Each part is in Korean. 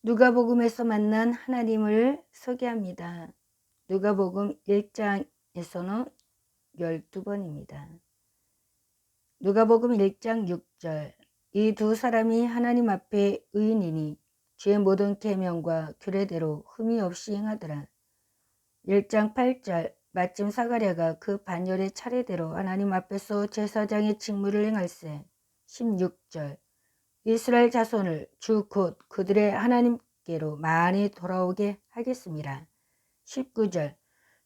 누가복음에서 만난 하나님을 소개합니다. 누가복음 1장에서는 12번입니다. 누가복음 1장 6절 이 두 사람이 하나님 앞에 의인이니 주의 모든 계명과 규례대로 흠이 없이 행하더라. 1장 8절 마침 사가랴가 그 반열의 차례대로 하나님 앞에서 제사장의 직무를 행할세. 16절 이스라엘 자손을 주 곧 그들의 하나님께로 많이 돌아오게 하겠습니다. 19절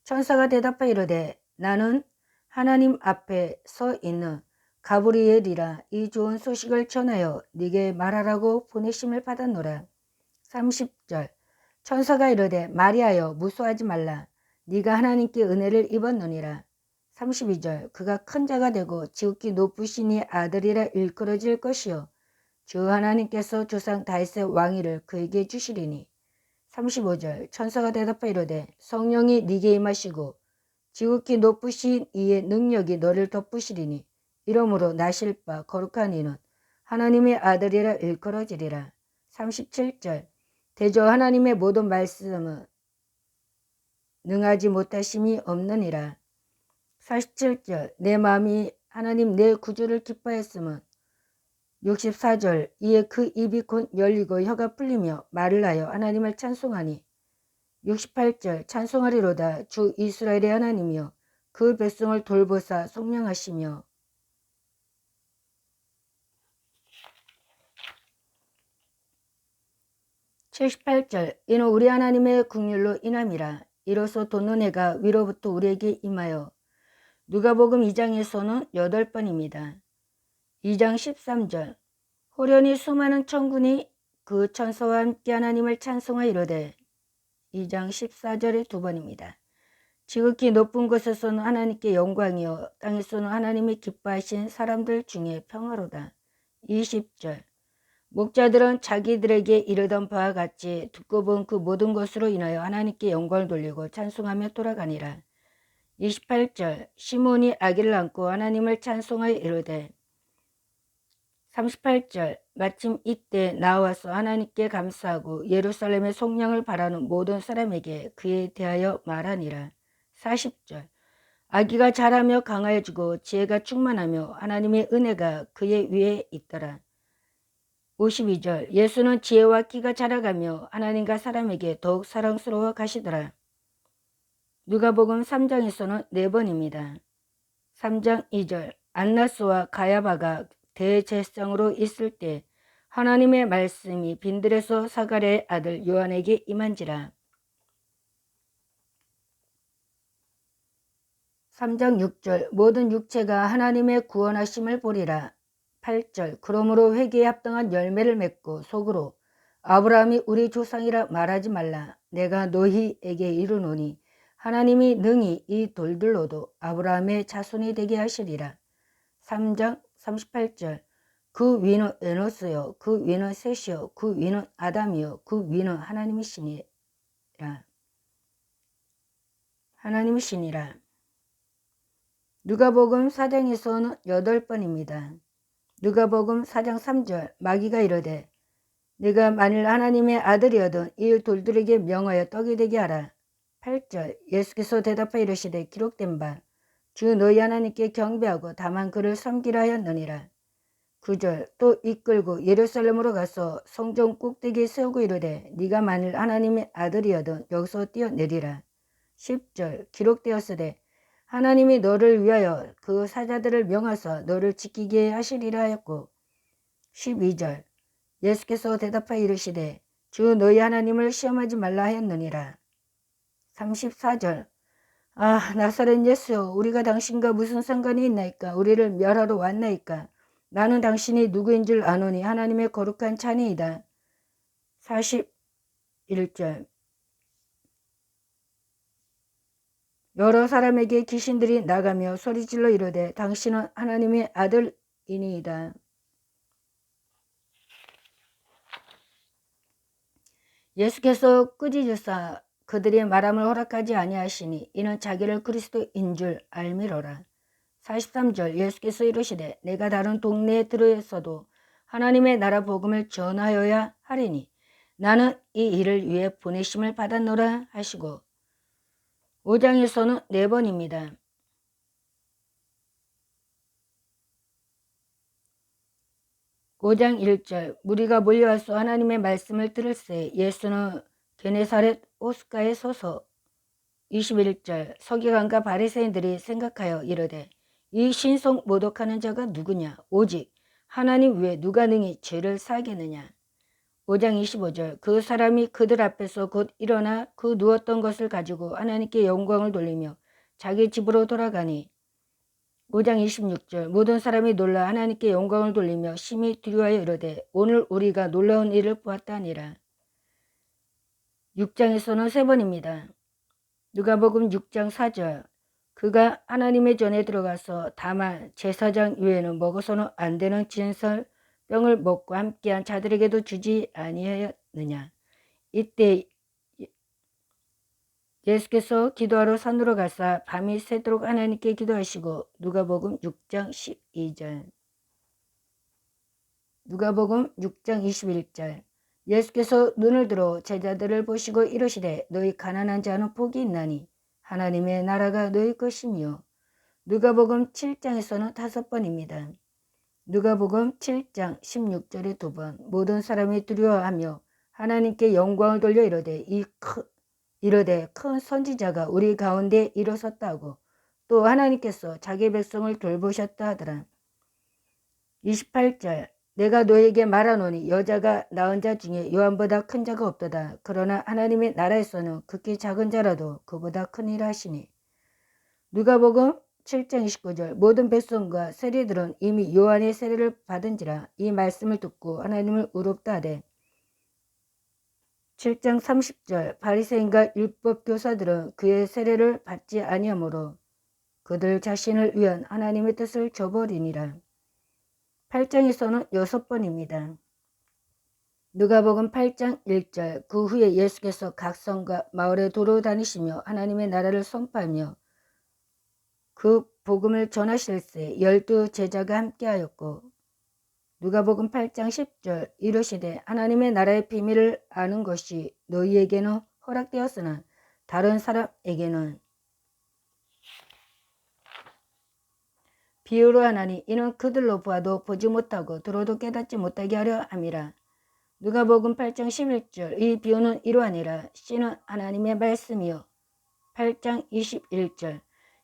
천사가 대답하여 이르되 나는 하나님 앞에 서 있는 가브리엘이라 이 좋은 소식을 전하여 네게 말하라고 보내심을 받았노라. 30절 천사가 이르되 마리아여 무서워하지 말라 네가 하나님께 은혜를 입었느니라. 32절 그가 큰 자가 되고 지극히 높으시니 아들이라 일컬어질 것이요 주 하나님께서 조상 다윗의 왕위를 그에게 주시리니. 35절 천사가 대답하여 이르되 성령이 네게 임하시고 지극히 높으신 이의 능력이 너를 덮으시리니 이러므로 나실 바 거룩한 이는 하나님의 아들이라 일컬어지리라. 37절 대저 하나님의 모든 말씀은 능하지 못하심이 없느니라. 47절 내 마음이 하나님 내 구주를 기뻐했음은 64절 이에 그 입이 곧 열리고 혀가 풀리며 말을 하여 하나님을 찬송하니. 68절 찬송하리로다 주 이스라엘의 하나님이여 그 백성을 돌보사 속량하시며. 78절 이는 우리 하나님의 긍휼로 인함이라 이로써 돋는 해가 위로부터 우리에게 임하여. 누가복음 2장에서는 8번입니다. 2장 13절 호련히 수많은 천군이 그 천사와 함께 하나님을 찬송하여 이르되. 2장 14절에 2번입니다. 지극히 높은 곳에서는 하나님께 영광이요 땅에서는 하나님이 기뻐하신 사람들 중에 평화로다. 20절 목자들은 자기들에게 이르던 바와 같이 듣고 본 그 모든 것으로 인하여 하나님께 영광을 돌리고 찬송하며 돌아가니라. 28절 시몬이 아기를 안고 하나님을 찬송하여 이르되. 38절 마침 이때 나와서 하나님께 감사하고 예루살렘의 속량을 바라는 모든 사람에게 그에 대하여 말하니라. 40절 아기가 자라며 강하여지고 지혜가 충만하며 하나님의 은혜가 그의 위에 있더라. 52절 예수는 지혜와 키가 자라가며 하나님과 사람에게 더욱 사랑스러워 가시더라. 누가복음 3장에서는 4번입니다. 3장 2절 안나스와 가야바가 대제사장으로 있을 때 하나님의 말씀이 빈들에서 사가랴의 아들 요한에게 임한지라. 3장 6절 모든 육체가 하나님의 구원하심을 보리라. 8절 그러므로 회개에 합당한 열매를 맺고 속으로 아브라함이 우리 조상이라 말하지 말라. 내가 너희에게 이르노니 하나님이 능히 이 돌들로도 아브라함의 자손이 되게 하시리라. 3장 38절 그 위는 에노스요 그 위는 셋이요 그 위는 아담이요 그 위는 하나님이시니라. 누가복음 4장에서는 8번입니다. 누가복음 4장 3절 마귀가 이르되 네가 만일 하나님의 아들이어든 이 돌들에게 명하여 떡이 되게 하라. 8절 예수께서 대답하여 이르시되 기록된 바 주 너희 하나님께 경배하고 다만 그를 섬기라 하였느니라. 9절 또 이끌고 예루살렘으로 가서 성전 꼭대기에 세우고 이르되 네가 만일 하나님의 아들이어든 여기서 뛰어내리라. 10절 기록되었으되 하나님이 너를 위하여 그 사자들을 명하사 너를 지키게 하시리라 하였고. 12절 예수께서 대답하여 이르시되 주 너희 하나님을 시험하지 말라 하였느니라. 34절 나사렛 예수여 우리가 당신과 무슨 상관이 있나이까 우리를 멸하러 왔나이까 나는 당신이 누구인 줄 아노니 하나님의 거룩한 자니이다. 41절 여러 사람에게 귀신들이 나가며 소리질러 이르되 당신은 하나님의 아들이니이다. 예수께서 꾸짖으사 그들의 말함을 허락하지 아니하시니 이는 자기를 그리스도인 줄 알미로라. 43절 예수께서 이르시되 내가 다른 동네에 들어서도 하나님의 나라 복음을 전하여야 하리니 나는 이 일을 위해 보내심을 받았노라 하시고 5장에서는 4번입니다. 5장 1절 무리가 몰려와서 하나님의 말씀을 들을새 예수는 게네사렛 호숫가에 서서 21절 서기관과 바리새인들이 생각하여 이르되 이 신성 모독하는 자가 누구냐 오직 하나님 외에 누가 능히 죄를 사하겠느냐. 5장 25절 그 사람이 그들 앞에서 곧 일어나 그 누웠던 것을 가지고 하나님께 영광을 돌리며 자기 집으로 돌아가니 5장 26절 모든 사람이 놀라 하나님께 영광을 돌리며 심히 두려워하여 이르되 오늘 우리가 놀라운 일을 보았다 하니라. 6장에서는 3번입니다. 누가복음 6장 4절 그가 하나님의 전에 들어가서 다만 제사장 외에는 먹어서는 안 되는 진설병을 먹고 함께한 자들에게도 주지 아니하였느냐. 이때 예수께서 기도하러 산으로 가사 밤이 새도록 하나님께 기도하시고 누가복음 6장 12절 누가복음 6장 21절 예수께서 눈을 들어 제자들을 보시고 이르시되 너희 가난한 자는 복이 있나니 하나님의 나라가 너희 것이며 누가복음 7장에서는 5번입니다. 누가복음 7장 16절에 2번 모든 사람이 두려워하며 하나님께 영광을 돌려 이르되 큰 선지자가 우리 가운데 일어섰다고 또 하나님께서 자기 백성을 돌보셨다 하더라. 28절 내가 너에게 말하노니 여자가 낳은 자 중에 요한보다 큰 자가 없도다. 그러나 하나님의 나라에서는 극히 작은 자라도 그보다 크니라 하시니. 누가복음 7장 29절 모든 백성과 세리들은 이미 요한의 세례를 받은지라 이 말씀을 듣고 하나님을 의롭다 하되 7장 30절 바리새인과 율법교사들은 그의 세례를 받지 아니하므로 그들 자신을 위한 하나님의 뜻을 저버리니라. 8장에서는 6번입니다. 누가복음 8장 1절 그 후에 예수께서 각 성과 마을에 도로 다니시며 하나님의 나라를 선포하며 그 복음을 전하실새 12 제자가 함께하였고 누가복음 8장 10절 이르시되 하나님의 나라의 비밀을 아는 것이 너희에게는 허락되었으나 다른 사람에게는 비유로 하나니 이는 그들로 보아도 보지 못하고 들어도 깨닫지 못하게 하려 함이라. 누가복음 8장 11절 이 비유는 이러하니라. 씨는 하나님의 말씀이요. 8장 21절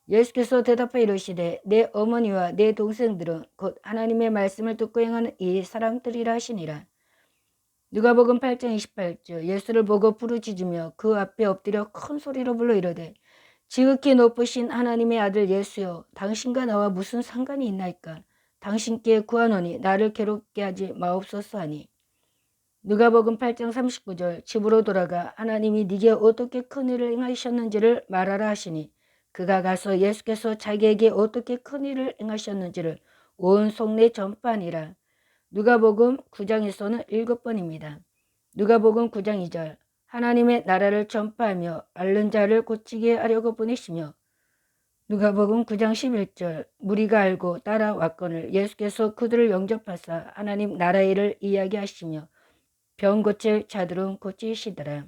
예수께서 대답하여 이르시되 내 어머니와 내 동생들은 곧 하나님의 말씀을 듣고 행하는 이 사람들이라 하시니라. 누가복음 8장 28절 예수를 보고 부르짖으며 그 앞에 엎드려 큰 소리로 불러 이르되 지극히 높으신 하나님의 아들 예수여 당신과 나와 무슨 상관이 있나이까. 당신께 구하노니 나를 괴롭게 하지 마옵소서 하니. 누가복음 8장 39절 집으로 돌아가 하나님이 네게 어떻게 큰 일을 행하셨는지를 말하라 하시니 그가 가서 예수께서 자기에게 어떻게 큰 일을 행하셨는지를 온 속내 전파하니라. 누가복음 9장에서는 7번입니다. 누가복음 9장 2절 하나님의 나라를 전파하며 앓는 자를 고치게 하려고 보내시며 누가복음 9장 11절 무리가 알고 따라왔거늘 예수께서 그들을 영접하사 하나님 나라의 일을 이야기하시며 병 고칠 자들은 고치시더라.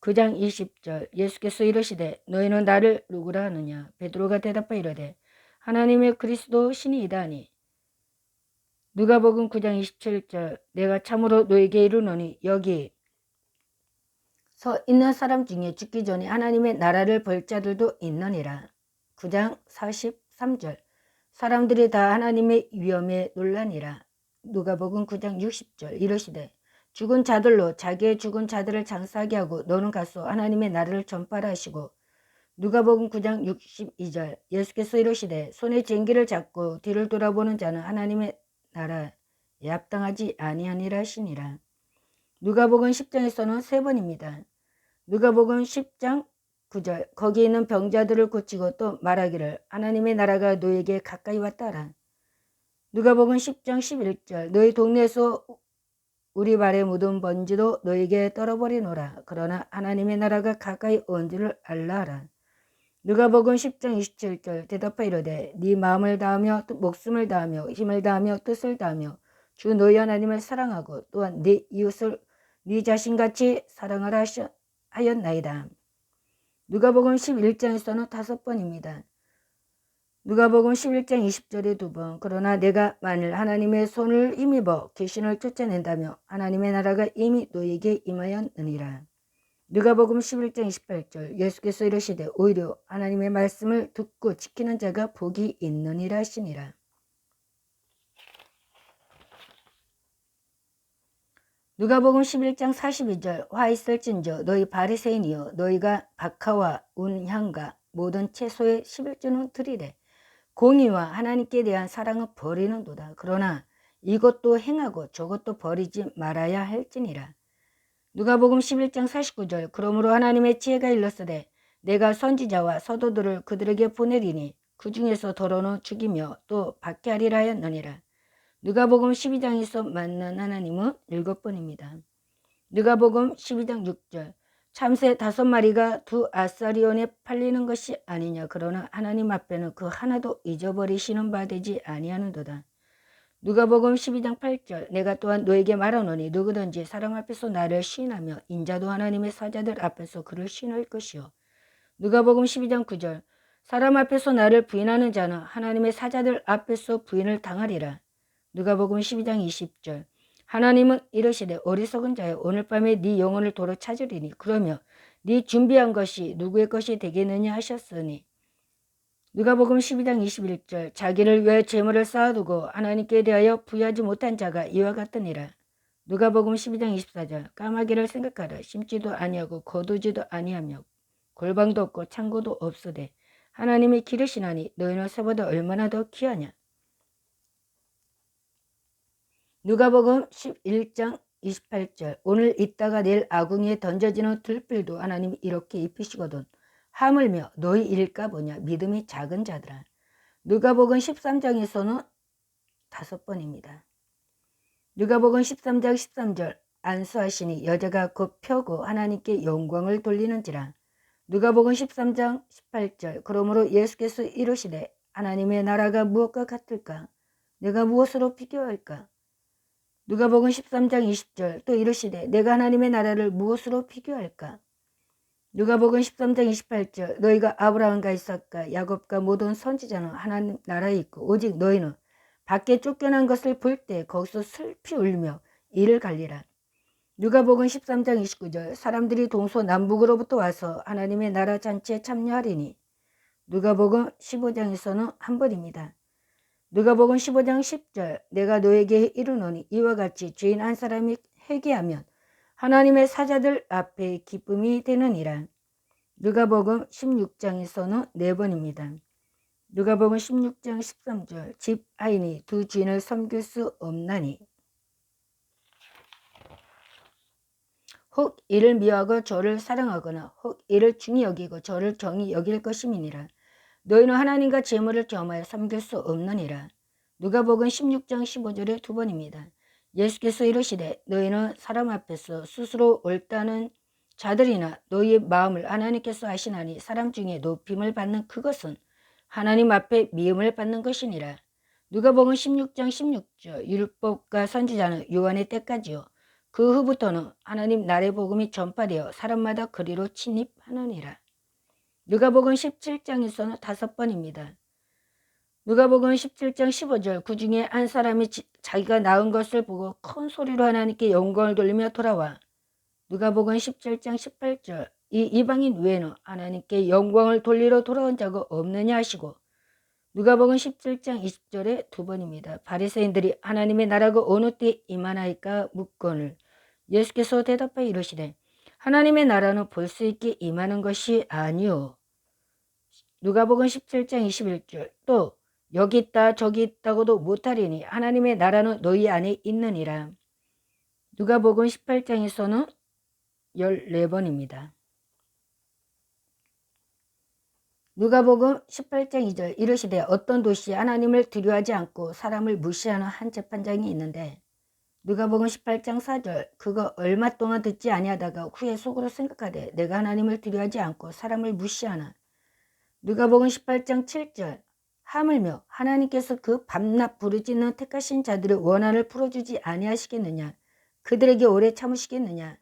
9장 20절 예수께서 이르시되 너희는 나를 누구라 하느냐. 베드로가 대답하여 이르되 하나님의 그리스도 신이이다 하니. 누가복음 9장 27절 내가 참으로 너에게 이르노니 여기 서 있는 사람 중에 죽기 전에 하나님의 나라를 볼 자들도 있느니라. 9장 43절 사람들이 다 하나님의 위엄에 놀라니라. 누가복음 9장 60절 이르시되 죽은 자들로 자기의 죽은 자들을 장사하게 하고 너는 가서 하나님의 나라를 전파하라 하시고 누가복음 9장 62절 예수께서 이르시되 손에 쟁기를 잡고 뒤를 돌아보는 자는 하나님의 나라에 합당하지 아니하니라 하시니라. 누가복음 10장에서는 3번입니다. 누가복음 10장 9절 거기 있는 병자들을 고치고 또 말하기를 하나님의 나라가 너에게 가까이 왔다라. 누가복음 10장 11절 너희 동네에서 우리 발에 묻은 먼지도 너에게 떨어버리노라. 그러나 하나님의 나라가 가까이 온 줄을 알라 하라. 누가복음 10장 27절 대답하여 이르되 네 마음을 다하며 목숨을 다하며 힘을 다하며 뜻을 다하며 주 너희 하나님을 사랑하고 또한 네 이웃을 네 자신같이 사랑하라 하였나이다. 누가복음 11장에서는 5번입니다. 누가복음 11장 20절에 2번. 그러나 내가 만일 하나님의 손을 힘입어 귀신을 쫓아낸다며 하나님의 나라가 이미 너에게 임하였느니라. 누가복음 11장 28절. 예수께서 이르시되 오히려 하나님의 말씀을 듣고 지키는 자가 복이 있느니라 하시니라. 누가복음 11장 42절. 화 있을진저 너희 바리새인이여 너희가 박하와 운향과 모든 채소의 11조는 드리래. 공의와 하나님께 대한 사랑은 버리는도다. 그러나 이것도 행하고 저것도 버리지 말아야 할지니라. 누가복음 11장 49절. 그러므로 하나님의 지혜가 일렀으되 내가 선지자와 서도들을 그들에게 보내리니 그 중에서 더러는 죽이며 또 받게 하리라 하였느니라. 누가복음 12장에서 만난 하나님은 7번입니다. 누가복음 12장 6절. 참새 5마리가 2아사리온에 팔리는 것이 아니냐. 그러나 하나님 앞에는 그 하나도 잊어버리시는 바 되지 아니하는도다. 누가복음 12장 8절. 내가 또한 너에게 말하노니 누구든지 사람 앞에서 나를 시인하며 인자도 하나님의 사자들 앞에서 그를 시인할 것이요. 누가복음 12장 9절. 사람 앞에서 나를 부인하는 자는 하나님의 사자들 앞에서 부인을 당하리라. 누가복음 12장 20절. 하나님은 이르시되 어리석은 자여 오늘 밤에 네 영혼을 도로 찾으리니 그러며 네 준비한 것이 누구의 것이 되겠느냐 하셨으니. 누가복음 12장 21절. 자기를 위하여 재물을 쌓아두고 하나님께 대하여 부여하지 못한 자가 이와 같으니라. 누가복음 12장 24절. 까마귀를 생각하라. 심지도 아니하고 거두지도 아니하며 골방도 없고 창고도 없으되 하나님이 기르시나니 너희는 새보다 얼마나 더 귀하냐. 누가복음 11장 28절. 오늘 있다가 내일 아궁이에 던져지는 들필도 하나님이 이렇게 입히시거든 하물며 너희 일까 보냐 믿음이 작은 자들아. 누가복음 13장에서는 5번입니다. 누가복음 13장 13절. 안수하시니 여자가 곧 펴고 하나님께 영광을 돌리는지라. 누가복음 13장 18절. 그러므로 예수께서 이르시되 하나님의 나라가 무엇과 같을까? 내가 무엇으로 비교할까? 누가복음 13장 20절. 또 이르시되 내가 하나님의 나라를 무엇으로 비교할까? 누가복음 13장 28절. 너희가 아브라함과 이삭과 야곱과 모든 선지자는 하나님 나라에 있고 오직 너희는 밖에 쫓겨난 것을 볼 때 거기서 슬피 울며 이를 갈리라. 누가복음 13장 29절. 사람들이 동서남북으로부터 와서 하나님의 나라 잔치에 참여하리니. 누가복음 15장에서는 한 번입니다. 누가복음 15장 10절. 내가 너에게 이르노니 이와 같이 죄인 한 사람이 회개하면 하나님의 사자들 앞에 기쁨이 되느니라. 누가복음 16장에서는 4번입니다. 누가복음 16장 13절. 집 하인이 두 주인을 섬길 수 없나니. 혹 이를 미워하고 저를 사랑하거나 혹 이를 중히 여기고 저를 경히 여길 것임이니라. 너희는 하나님과 재물을 겸하여 섬길 수 없느니라. 누가복음 16장 15절에 2번입니다. 예수께서 이르시되 너희는 사람 앞에서 스스로 옳다는 자들이나 너희의 마음을 하나님께서 아시나니 사람 중에 높임을 받는 그것은 하나님 앞에 미움을 받는 것이니라. 누가복음 16장 16절. 율법과 선지자는 요한의 때까지요. 그 후부터는 하나님 나라의 복음이 전파되어 사람마다 그리로 침입하느니라. 누가복음 17장에서는 5번입니다. 누가복음 17장 15절. 그 중에 한 사람이 자기가 낳은 것을 보고 큰 소리로 하나님께 영광을 돌리며 돌아와. 누가복음 17장 18절. 이 이방인 외에는 하나님께 영광을 돌리러 돌아온 자가 없느냐 하시고. 누가복음 17장 20절에 2번입니다. 바리새인들이 하나님의 나라가 어느 때 임하나이까 묻거늘 예수께서 대답하여 이르시되 하나님의 나라는 볼 수 있게 임하는 것이 아니요. 누가복음 17장 21절. 또 여기 있다 저기 있다고도 못하리니 하나님의 나라는 너희 안에 있느니라. 누가복음 18장에서는 14번입니다. 누가복음 18장 2절. 이르시되 어떤 도시에 하나님을 두려워하지 않고 사람을 무시하는 한 재판장이 있는데. 누가복음 18장 4절. 그가 얼마 동안 듣지 아니하다가 후에 속으로 생각하되 내가 하나님을 두려워하지 않고 사람을 무시하나. 누가복음 18장 7절. 하물며 하나님께서 그 밤낮 부르짖는 택하신 자들의 원한을 풀어주지 아니하시겠느냐. 그들에게 오래 참으시겠느냐.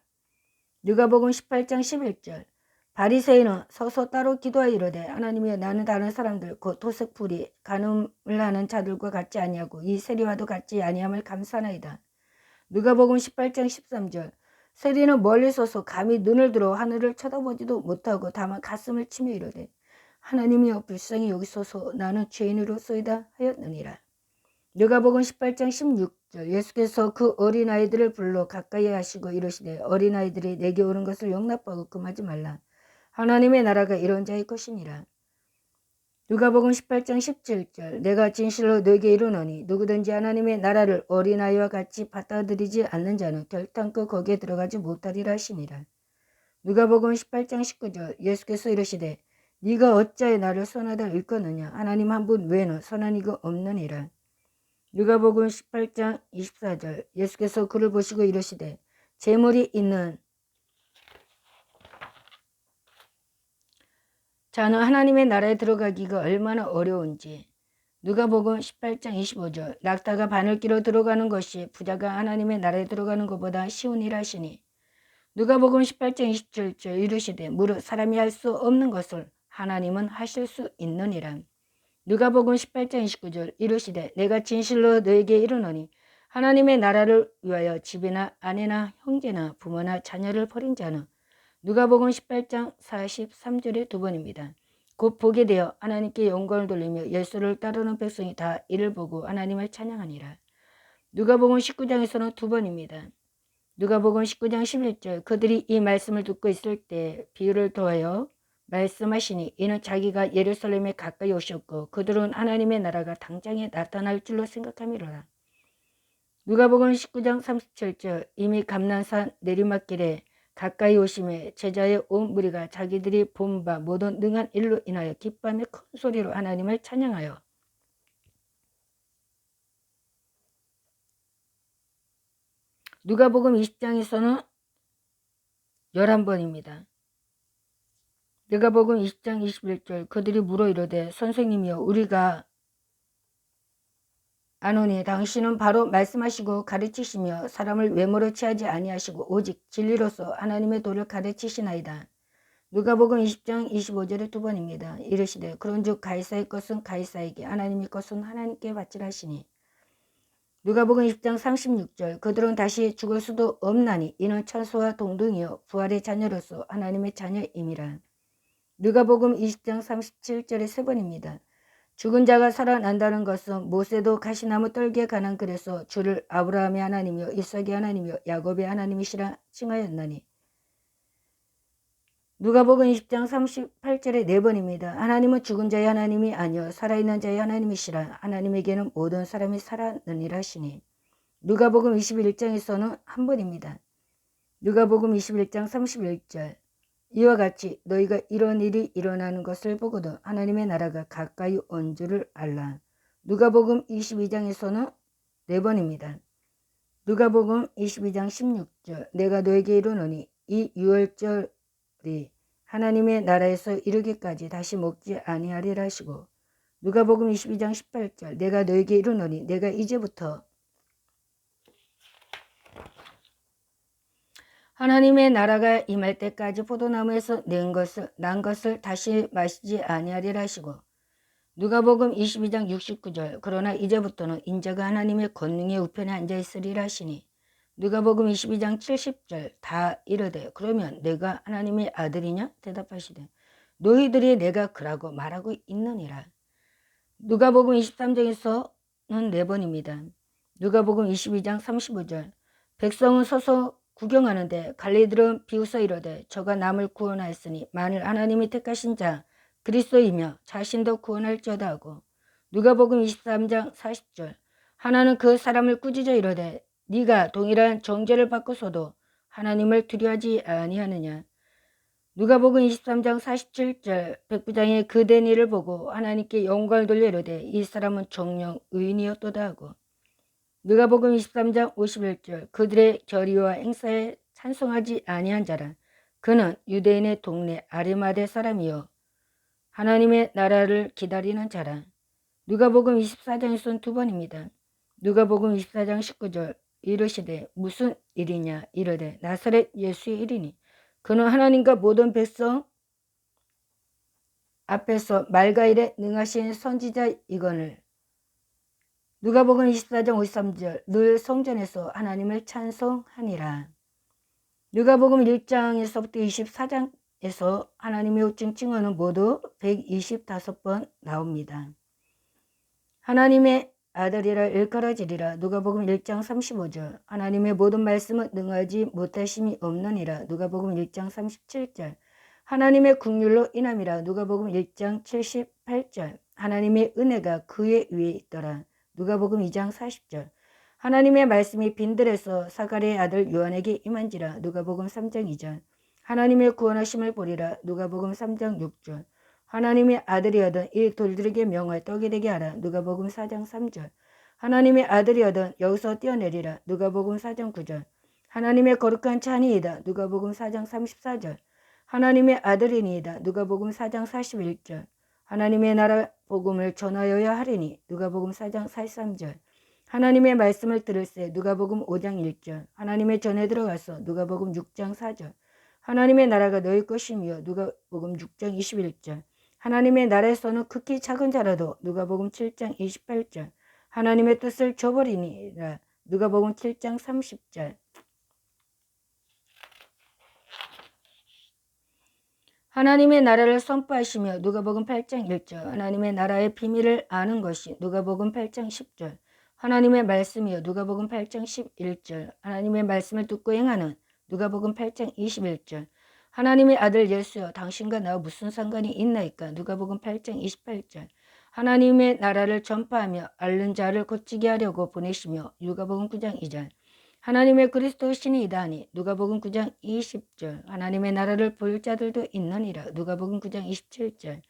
누가복음 18장 11절 바리새인은 서서 따로 기도하여 이르되 하나님이여 나는 다른 사람들 곧 토색풀이 간음을 하는 자들과 같지 아니하고 이 세리와도 같지 아니함을 감사하나이다. 누가복음 18장 13절 세리는 멀리 서서 감히 눈을 들어 하늘을 쳐다보지도 못하고 다만 가슴을 치며 이르되 하나님이여 불쌍히 여기소서 나는 죄인으로소이다 하였느니라. 누가복음 18장 16절 예수께서 그 어린아이들을 불러 가까이 하시고 이르시되 어린아이들이 내게 오는 것을 용납하고 금하지 말라. 하나님의 나라가 이런 자의 것이니라. 누가복음 18장 17절 내가 진실로 너에게 이르노니 누구든지 하나님의 나라를 어린아이와 같이 받아들이지 않는 자는 결단코 거기에 들어가지 못하리라 하시니라. 누가복음 18장 19절 예수께서 이르시되 네가 어찌하여 나를 선하다 일컫느냐 하나님 한 분 외에는 선한 이가 없느니라. 누가복음 18장 24절 예수께서 그를 보시고 이르시되 재물이 있는 자는 하나님의 나라에 들어가기가 얼마나 어려운지. 누가복음 18장 25절 낙타가 바늘기로 들어가는 것이 부자가 하나님의 나라에 들어가는 것보다 쉬운 일 하시니. 누가복음 18장 27절 이르시되 무릇 사람이 할 수 없는 것을 하나님은 하실 수 있느니라. 누가복음 18장 29절 이르시되 내가 진실로 너에게 이르노니 하나님의 나라를 위하여 집이나 아내나 형제나 부모나 자녀를 버린 자는 누가복음 18장 43절에 두 번입니다. 곧 보게 되어 하나님께 영광을 돌리며 예수를 따르는 백성이 다 이를 보고 하나님을 찬양하니라. 누가복음 19장에서는 두 번입니다. 누가복음 19장 11절 그들이 이 말씀을 듣고 있을 때 비유를 더하여 말씀하시니 이는 자기가 예루살렘에 가까이 오셨고 그들은 하나님의 나라가 당장에 나타날 줄로 생각함이로라. 누가복음 19장 37절 이미 감난산 내리막길에 가까이 오심에 제자의 온 무리가 자기들이 본 바 모든 능한 일로 인하여 기뻐하며 큰 소리로 하나님을 찬양하여 누가복음 20장에서는 11번입니다. 누가복음 20장 21절 그들이 물어 이르되 선생님이여 우리가 아노니 당신은 바로 말씀하시고 가르치시며 사람을 외모로 취하지 아니하시고 오직 진리로서 하나님의 도를 가르치시나이다. 누가복음 20장 25절에 두 번입니다. 이르시되 그런즉 가이사의 것은 가이사에게 하나님의 것은 하나님께 바치라 하시니. 누가복음 20장 36절 그들은 다시 죽을 수도 없나니 이는 천사와 동등이요 부활의 자녀로서 하나님의 자녀임이라. 누가복음 20장 37절에 세 번입니다. 죽은 자가 살아난다는 것은 모세도 가시나무 떨기에 관한 글에서 주를 아브라함의 하나님이요 이삭의 하나님이요 야곱의 하나님이시라 칭하였나니. 누가복음 20장 38절에 네 번입니다. 하나님은 죽은 자의 하나님이 아니요 살아있는 자의 하나님이시라. 하나님에게는 모든 사람이 살았느니라 하시니. 누가복음 21장에서는 한 번입니다. 누가복음 21장 31절 이와 같이 너희가 이런 일이 일어나는 것을 보고도 하나님의 나라가 가까이 온 줄을 알라. 누가복음 22장에서는 네 번입니다. 누가복음 22장 16절 내가 너에게 이르노니 이 유월절이 하나님의 나라에서 이르기까지 다시 먹지 아니하리라 하시고. 누가복음 22장 18절 내가 너에게 이르노니 내가 이제부터 하나님의 나라가 임할 때까지 포도나무에서 난 것을 다시 마시지 아니하리라 하시고. 누가복음 22장 69절 그러나 이제부터는 인자가 하나님의 권능의 우편에 앉아있으리라 하시니. 누가복음 22장 70절 다 이르되 그러면 내가 하나님의 아들이냐 대답하시되 너희들이 내가 그라고 말하고 있느니라. 누가복음 23장에서는 네 번입니다. 누가복음 22장 35절 백성은 서서 구경하는데 관리들은 비웃어 이르되 저가 남을 구원하였으니 만일 하나님이 택하신 자 그리스도이며 자신도 구원할지어다 하고. 누가복음 23장 40절 하나는 그 사람을 꾸짖어 이르되 네가 동일한 정죄를 받고서도 하나님을 두려워하지 아니하느냐. 누가복음 23장 47절 백부장이 그 된 일을 보고 하나님께 영광을 돌려 이르되 이 사람은 정녕 의인이었도다 하고. 누가복음 23장 51절 그들의 결의와 행사에 찬송하지 아니한 자라. 그는 유대인의 동네 아리마대 사람이요 하나님의 나라를 기다리는 자라. 누가복음 24장에서는 두 번입니다. 누가복음 24장 19절 이르시되 무슨 일이냐 이르되 나사렛 예수의 일이니 그는 하나님과 모든 백성 앞에서 말과 일에 능하신 선지자이거늘. 누가복음 24장 53절 늘 성전에서 하나님을 찬송하니라. 누가복음 1장에서부터 24장에서 하나님의 호칭 칭호는 모두 125번 나옵니다. 하나님의 아들이라 일컬어지리라. 누가복음 1장 35절 하나님의 모든 말씀은 능하지 못하심이 없느니라. 누가복음 1장 37절 하나님의 긍휼로 인함이라. 누가복음 1장 78절 하나님의 은혜가 그의 위에 있더라. 누가복음 2장 40절 하나님의 말씀이 빈들에서 사가랴의 아들 요한에게 임한지라. 누가복음 3장 2절 하나님의 구원하심을 보리라. 누가복음 3장 6절 하나님의 아들이여든 이 돌들에게 명할 떡이 되게 하라. 누가복음 4장 3절 하나님의 아들이여든 여기서 뛰어내리라. 누가복음 4장 9절 하나님의 거룩한 찬이이다. 누가복음 4장 34절 하나님의 아들이니이다. 누가복음 4장 41절 하나님의 나라 복음을 전하여야 하리니. 누가복음 4장 43절 하나님의 말씀을 들을세. 누가복음 5장 1절 하나님의 전에 들어가서. 누가복음 6장 4절 하나님의 나라가 너희 것이며. 누가복음 6장 21절 하나님의 나라에서는 극히 작은 자라도. 누가복음 7장 28절 하나님의 뜻을 저버리니라. 누가복음 7장 30절 하나님의 나라를 선포하시며. 누가복음 8장 1절 하나님의 나라의 비밀을 아는 것이. 누가복음 8장 10절 하나님의 말씀이요. 누가복음 8장 11절 하나님의 말씀을 듣고 행하는. 누가복음 8장 21절 하나님의 아들 예수여 당신과 나 무슨 상관이 있나이까. 누가복음 8장 28절 하나님의 나라를 전파하며 앓는 자를 고치게 하려고 보내시며. 누가복음 9장 2절 하나님의 그리스도 신이이다 하니. 누가복음 9장 20절 하나님의 나라를 볼 자들도 있느니라. 누가복음 9장 27절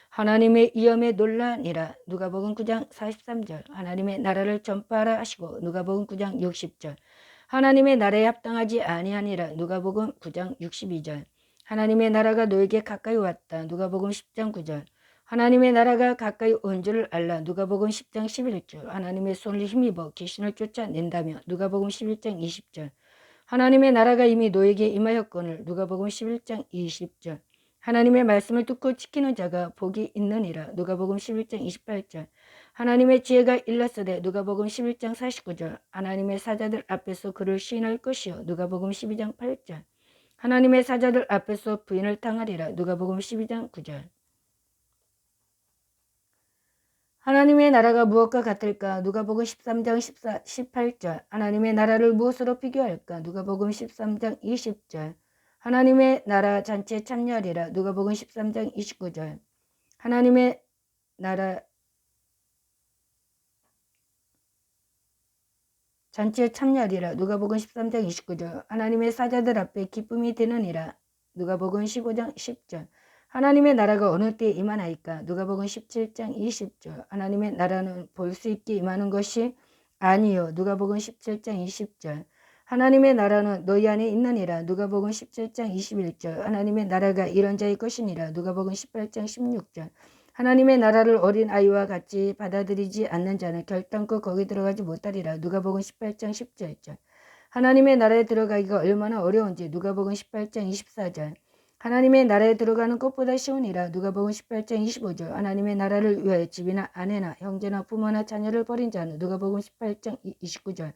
하나님의 위엄에 놀라니라. 누가복음 9장 43절 하나님의 나라를 전파하라 하시고. 누가복음 9장 60절 하나님의 나라에 합당하지 아니하니라. 누가복음 9장 62절 하나님의 나라가 너에게 가까이 왔다. 누가복음 10장 9절 하나님의 나라가 가까이 온 줄을 알라. 누가복음 10장 11절 하나님의 손을 힘입어 귀신을 쫓아낸다며. 누가복음 11장 20절 하나님의 나라가 이미 너에게 임하였거늘. 누가복음 11장 20절 하나님의 말씀을 듣고 지키는 자가 복이 있느니라. 누가복음 11장 28절 하나님의 지혜가 일렀으되. 누가복음 11장 49절 하나님의 사자들 앞에서 그를 시인할 것이요. 누가복음 12장 8절 하나님의 사자들 앞에서 부인을 당하리라. 누가복음 12장 9절 하나님의 나라가 무엇과 같을까. 누가복음 13장 18절 하나님의 나라를 무엇으로 비교할까. 누가복음 13장 20절 하나님의 나라 잔치에 참여하리라. 누가복음 13장 29절 하나님의 나라 잔치에 참여하리라. 누가복음 13장 29절 하나님의 사자들 앞에 기쁨이 되느니라. 누가복음 15장 10절 하나님의 나라가 어느 때에 임하나이까. 누가복음 17장 20절 하나님의 나라는 볼 수 있게 임하는 것이 아니요. 누가복음 17장 20절 하나님의 나라는 너희 안에 있느니라. 누가복음 17장 21절 하나님의 나라가 이런 자의 것이니라. 누가복음 18장 16절 하나님의 나라를 어린 아이와 같이 받아들이지 않는 자는 결단코 거기 들어가지 못하리라. 누가복음 18장 17절 하나님의 나라에 들어가기가 얼마나 어려운지. 누가복음 18장 24절 하나님의 나라에 들어가는 것보다 쉬우니라. 누가복음 18장 25절 하나님의 나라를 위하여 집이나 아내나 형제나 부모나 자녀를 버린 자는. 누가복음 18장 29절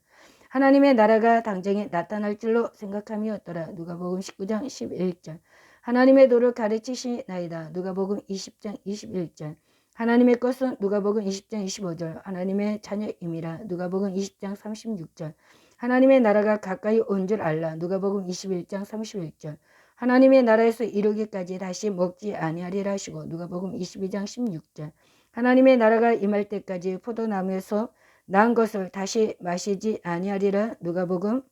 하나님의 나라가 당장에 나타날 줄로 생각함이었더라. 누가복음 19장 11절 하나님의 도를 가르치시나이다. 누가복음 20장 21절 하나님의 것은. 누가복음 20장 25절 하나님의 자녀임이라. 누가복음 20장 36절 하나님의 나라가 가까이 온 줄 알라. 누가복음 21장 31절 하나님의 나라에서 이르기까지 다시 먹지 아니하리라 하시고. 누가복음 22장 16절 하나님의 나라가 임할 때까지 포도나무에서 난 것을 다시 마시지 아니하리라. 누가복음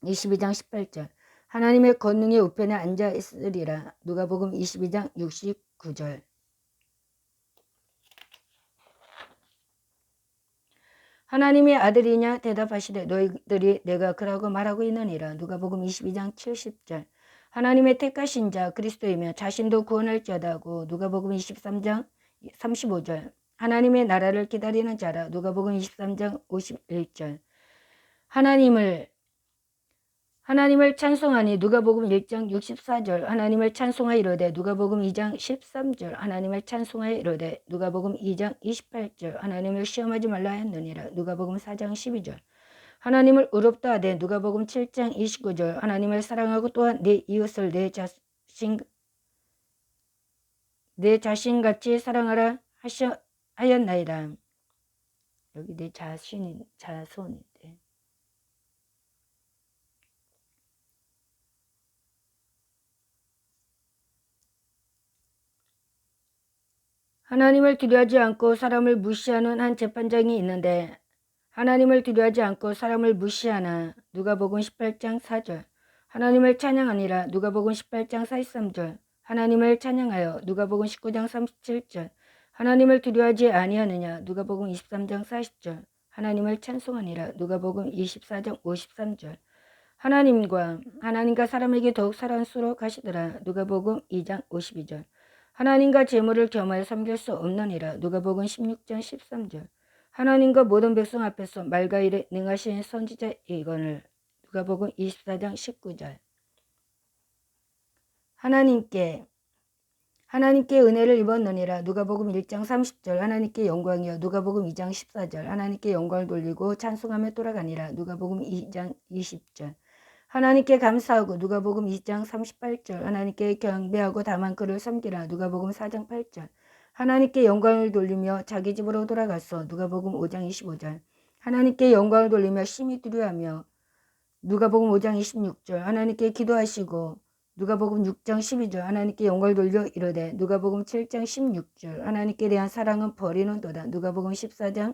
22장 18절 하나님의 권능의 우편에 앉아 있으리라. 누가복음 22장 69절 하나님의 아들이냐 대답하시되 너희들이 내가 그라고 말하고 있느니라. 누가복음 22장 70절 하나님의 택하신 자 그리스도이며 자신도 구원할 자다고. 누가복음 23장 35절 하나님의 나라를 기다리는 자라. 누가복음 23장 51절 하나님을 찬송하니 누가복음 1장 64절 하나님을 찬송하여 이르되 누가복음 2장 13절 하나님을 찬송하여 이르되 누가복음 2장 28절 하나님을 시험하지 말라 했느니라 누가복음 4장 12절 하나님을 의롭다 하되 누가복음 7장 29절 하나님을 사랑하고 또한 내 이웃을 내 자신같이 사랑하라 하였나이다. 여기 내 자손인데 하나님을 두려워하지 않고 사람을 무시하는 한 재판장이 있는데 하나님을 두려워하지 않고 사람을 무시하나 누가복음 18장 4절 하나님을 찬양하니라 누가복음 18장 43절 하나님을 찬양하여 누가복음 19장 37절 하나님을 두려워하지 아니하느냐 누가복음 23장 40절 하나님을 찬송하니라 누가복음 24장 53절 하나님과 사람에게 더욱 사랑스러워 가시더라 누가복음 2장 52절 하나님과 재물을 겸하여 섬길 수 없느니라 누가복음 16장 13절 하나님과 모든 백성 앞에서 말과 일에 능하신 선지자 이거늘 누가복음 24장 19절 하나님께 은혜를 입었느니라 누가복음 1장 30절 하나님께 영광이여 누가복음 2장 14절 하나님께 영광을 돌리고 찬송하며 돌아가니라 누가복음 2장 20절 하나님께 감사하고 누가복음 2장 38절 하나님께 경배하고 다만 그를 섬기라 누가복음 4장 8절 하나님께 영광을 돌리며 자기 집으로 돌아갔어 누가복음 5장 25절 하나님께 영광을 돌리며 심히 두려워하며 누가복음 5장 26절 하나님께 기도하시고 누가복음 6장 12절 하나님께 영광을 돌려 이르되 누가복음 7장 16절 하나님께 대한 사랑은 버리는도다 누가복음 11장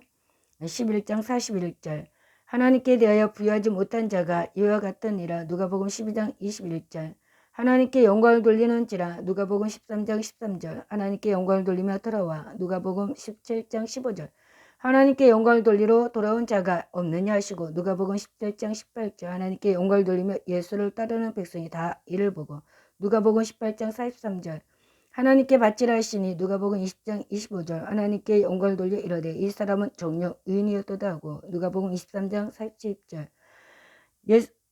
41절 하나님께 대하여 부여하지 못한 자가 이와 같으니라 누가복음 12장 21절 하나님께 영광을 돌리는지라 누가복음 13장 13절 하나님께 영광을 돌리며 돌아와 누가복음 17장 15절 하나님께 영광을 돌리러 돌아온 자가 없느냐 하시고 누가복음 17장 18절 하나님께 영광을 돌리며 예수를 따르는 백성이 다 이를 보고 누가복음 18장 43절 하나님께 바치라 하시니 누가복음 20장 25절 하나님께 영광을 돌려 이르되 이 사람은 정녕 의인이었도다 하고 누가복음 23장 40절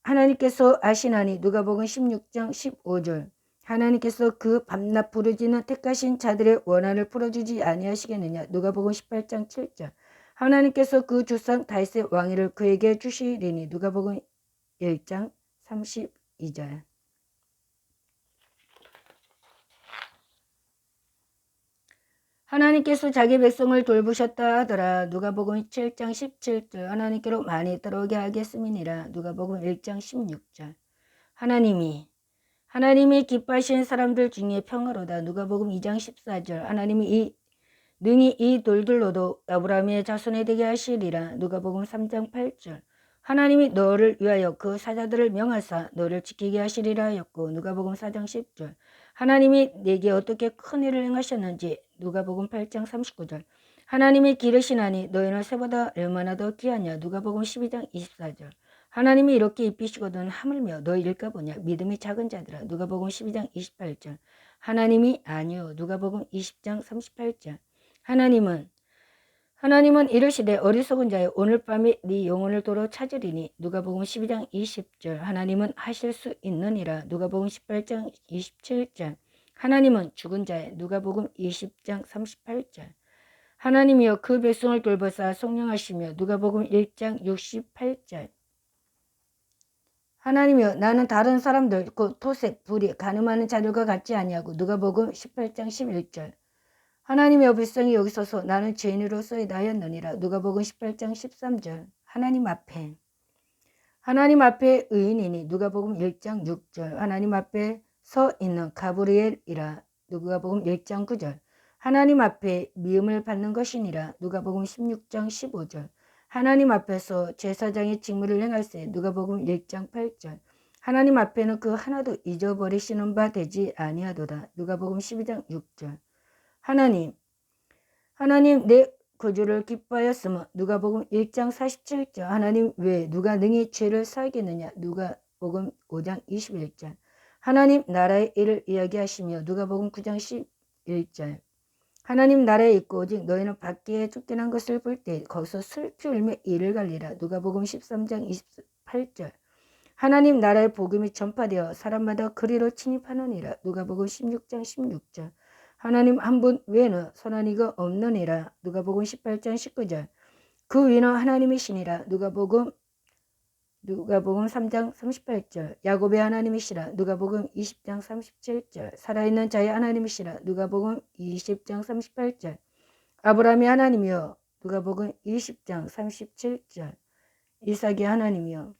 하나님께서 아시나니 누가복음 16장 15절 하나님께서 그 밤낮 부르짖는 택하신 자들의 원한을 풀어주지 아니하시겠느냐 누가복음 18장 7절 하나님께서 그 주상 다윗의 왕위를 그에게 주시리니 누가복음 1장 32절 하나님께서 자기 백성을 돌보셨다 하더라 누가복음 7장 17절 하나님께로 많이 들어오게 하겠음이니라 누가복음 1장 16절 하나님이 기뻐하시는 사람들 중에 평화로다 누가복음 2장 14절 하나님이 능히 이 돌들로도 아브라함의 자손이 되게 하시리라 누가복음 3장 8절 하나님이 너를 위하여 그 사자들을 명하사 너를 지키게 하시리라 하였고 누가복음 4장 10절 하나님이 내게 어떻게 큰 일을 행하셨는지 누가복음 8장 39절 하나님이 기르시나니 너희는 새보다 얼마나 더 귀하냐 누가복음 12장 24절 하나님이 이렇게 입히시거든 하물며 너희일까 보냐 믿음이 작은 자들아 누가복음 12장 28절 하나님이 아니요 누가복음 20장 38절 하나님은 이르시되 어리석은 자여 오늘 밤에 네 영혼을 도로 찾으리니 누가복음 12장 20절 하나님은 하실 수 있느니라 누가복음 18장 27절 하나님은 죽은 자의 누가복음 20장 38절 하나님이여 그 백성을 돌보사 성령하시며 누가복음 1장 68절 하나님이여 나는 다른 사람들 곧 토색, 불의, 간음하는 자들과 같지 아니하고 누가복음 18장 11절 하나님의 백성이 여기 서서 나는 죄인으로서이다 하였느니라 누가복음 18장 13절 하나님 앞에 의인이니 누가복음 1장 6절 하나님 앞에 서 있는 가브리엘이라 누가복음 1장 9절 하나님 앞에 미움을 받는 것이니라 누가복음 16장 15절 하나님 앞에서 제사장의 직무를 행할세 누가복음 1장 8절 하나님 앞에는 그 하나도 잊어버리시는 바 되지 아니하도다 누가복음 12장 6절 하나님 내 거주를 기뻐하였으며 누가복음 1장 47절 하나님 왜 누가 능히 죄를 사하겠느냐 누가복음 5장 21절 하나님 나라의 일을 이야기하시며 누가복음 9장 11절 하나님 나라에 있고 오직 너희는 밖에 쫓겨난 것을 볼 때 거기서 슬피 울며 이를 갈리라. 누가복음 13장 28절. 하나님 나라의 복음이 전파되어 사람마다 그리로 침입하느니라. 누가복음 16장 16절. 하나님 한 분 외에는 선한 이가 없느니라. 누가복음 18장 19절. 그 위는 하나님이시니라. 누가복음 3장 38절. 야곱의 하나님이시라. 누가복음 20장 37절. 살아있는 자의 하나님이시라. 누가복음 20장 38절. 아브라함의 하나님이여. 누가복음 20장 37절. 이삭의 하나님이여.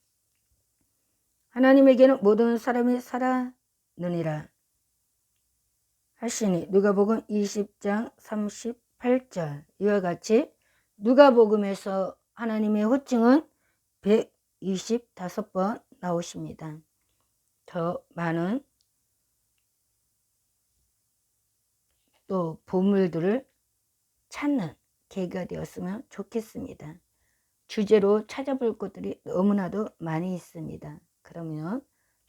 하나님에게는 모든 사람이 살아느니라 하시니. 누가복음 20장 38절. 이와 같이 누가복음에서 하나님의 호칭은 125번 나오십니다. 더 많은 또 보물들을 찾는 계기가 되었으면 좋겠습니다. 주제로 찾아볼 것들이 너무나도 많이 있습니다. 그러면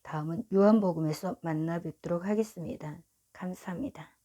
다음은 요한복음에서 만나 뵙도록 하겠습니다. 감사합니다.